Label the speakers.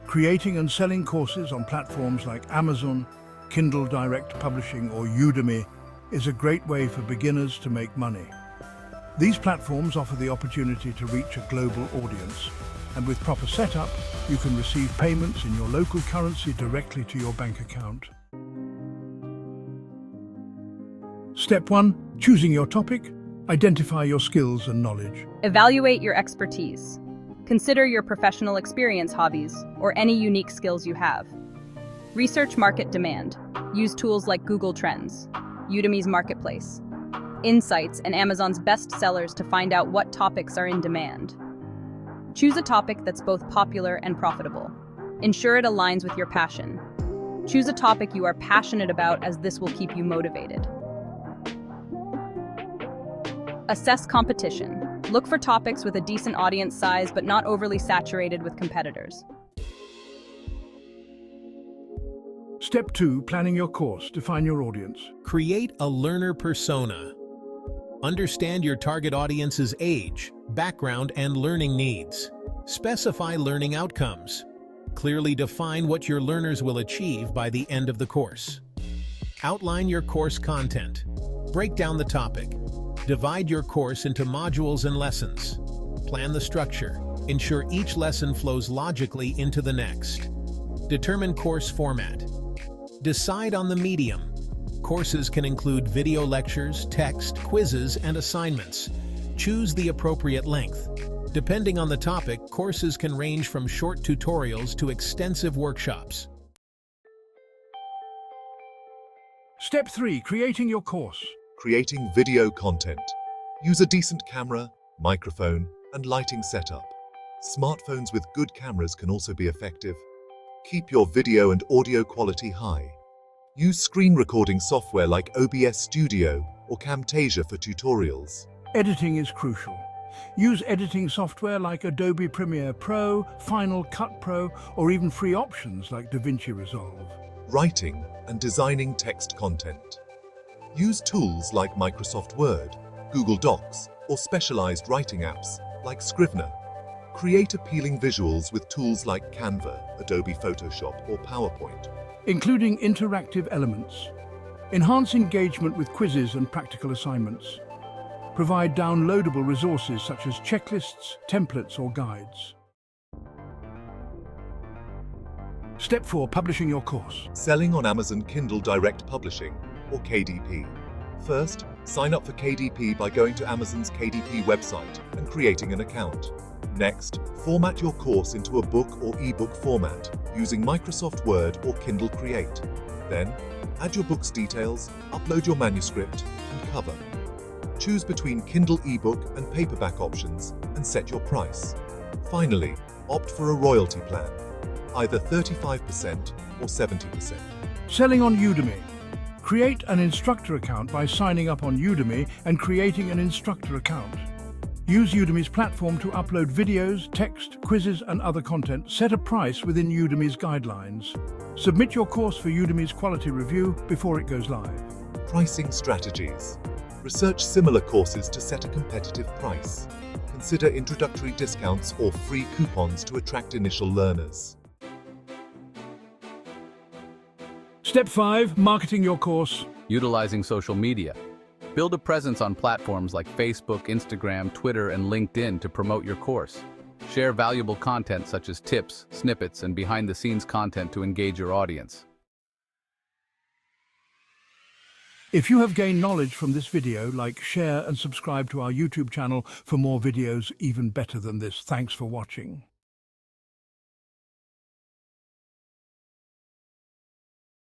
Speaker 1: Creating and selling courses on platforms like Amazon, Kindle Direct Publishing or Udemy is a great way for beginners to make money. These platforms offer the opportunity to reach a global audience, and with proper setup, you can receive payments in your local currency directly to your bank account. Step 1. Choosing your topic. Identify your skills and knowledge.
Speaker 2: Evaluate your expertise. Consider your professional experience, hobbies, or any unique skills you have. Research market demand. Use tools like Google Trends, Udemy's Marketplace, Insights, and Amazon's best sellers to find out what topics are in demand. Choose a topic that's both popular and profitable. Ensure it aligns with your passion. Choose a topic you are passionate about, as this will keep you motivated. Assess competition. Look for topics with a decent audience size but not overly saturated with competitors.
Speaker 1: Step 2. Planning your course. Define your audience.
Speaker 3: Create a learner persona. Understand your target audience's age, background, and learning needs. Specify learning outcomes. Clearly define what your learners will achieve by the end of the course. Outline your course content. Break down the topic. Divide your course into modules and lessons. Plan the structure. Ensure each lesson flows logically into the next. Determine course format. Decide on the medium. Courses can include video lectures, text, quizzes, and assignments. Choose the appropriate length. Depending on the topic, courses can range from short tutorials to extensive workshops.
Speaker 1: Step 3. Creating your course.
Speaker 4: Creating video content. Use a decent camera, microphone, and lighting setup. Smartphones with good cameras can also be effective. Keep your video and audio quality high. Use screen recording software like OBS Studio or Camtasia for tutorials.
Speaker 1: Editing is crucial. Use editing software like Adobe Premiere Pro, Final Cut Pro, or even free options like DaVinci Resolve.
Speaker 4: Writing and designing text content. Use tools like Microsoft Word, Google Docs, or specialized writing apps like Scrivener. Create appealing visuals with tools like Canva, Adobe Photoshop, or PowerPoint.
Speaker 1: Including interactive elements. Enhance engagement with quizzes and practical assignments. Provide downloadable resources such as checklists, templates, or guides. Step 4. Publishing your course.
Speaker 4: Selling on Amazon Kindle Direct Publishing, or KDP. First, sign up for KDP by going to Amazon's KDP website and creating an account. Next, format your course into a book or ebook format using Microsoft Word or Kindle Create. Then, add your book's details, upload your manuscript, and cover. Choose between Kindle ebook and paperback options and set your price. Finally, opt for a royalty plan, either 35% or 70%.
Speaker 1: Selling on Udemy. Create an instructor account by signing up on Udemy and creating an instructor account. Use Udemy's platform to upload videos, text, quizzes, and other content. Set a price within Udemy's guidelines. Submit your course for Udemy's quality review before it goes live.
Speaker 4: Pricing strategies. Research similar courses to set a competitive price. Consider introductory discounts or free coupons to attract initial learners.
Speaker 1: Step 5. Marketing your course.
Speaker 5: Utilizing social media. Build a presence on platforms like Facebook, Instagram, Twitter, and LinkedIn to promote your course. Share valuable content such as tips, snippets, and behind-the-scenes content to engage your audience.
Speaker 1: If you have gained knowledge from this video, like, share, and subscribe to our YouTube channel for more videos even better than this. Thanks for watching.